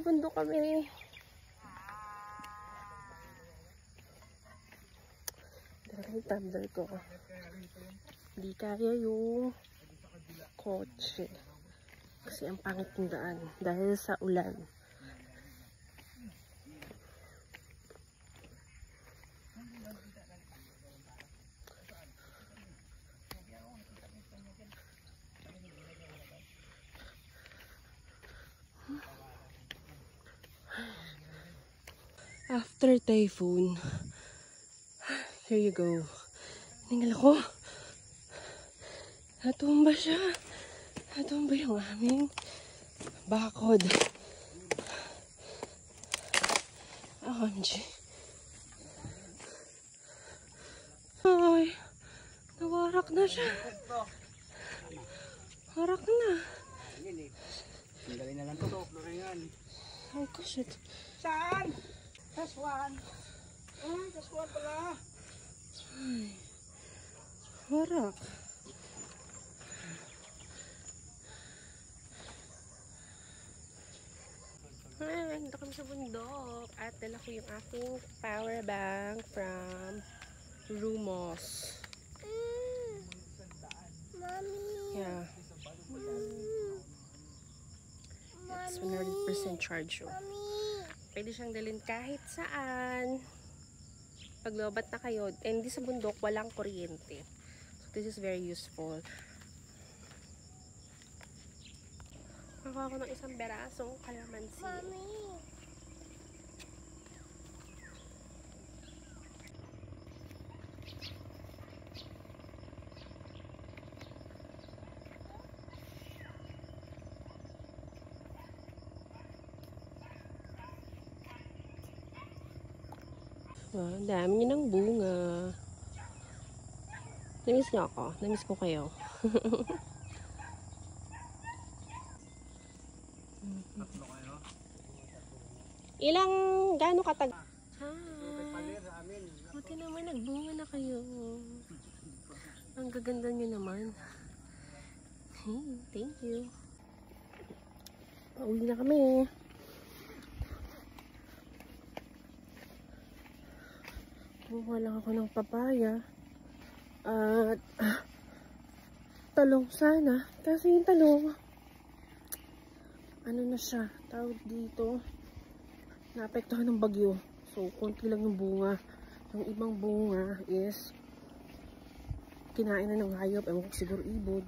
bundok kami. Dala yung tumbler ko. Hindi kaya yung kotse. Kasi ang pangit ng daan. Dahil sa ulan. After typhoon, here you go. Tingnan ako. Natumba siya. Natumba yung aming bakod. OMG. Ay, nawarak na siya. Warak na. Tinggalin na lang ito. Oh gosh, Saan? That's one. That's one pala. ay, warak. Ay, nandito kami sa bundok. At dala ko yung aking power bank from Rumos. Mommy. Yeah. It's 100% charge. Oh. Pwede siyang dalhin kahit saan. Pag lobat na kayo, hindi sa bundok, walang kuryente. So, this is very useful. Nakuha ko ng isang berasong kalamansi. Mommy. Ang dami niyo ng bunga. Namiss niyo ako. Namiss ko kayo. Ilang, gaano katag... Hi! Buti naman, nagbunga na kayo. Ang gaganda niyo naman. Hey, thank you. Pauwi na kami. Kuha lang ako ng papaya. At talong sana. Kasi yung talong, ano na siya, tawag dito, naapektuhan ng bagyo. So, konti lang yung bunga. Yung ibang bunga is kinain na ng hayop. Ewan ko siguro ibod.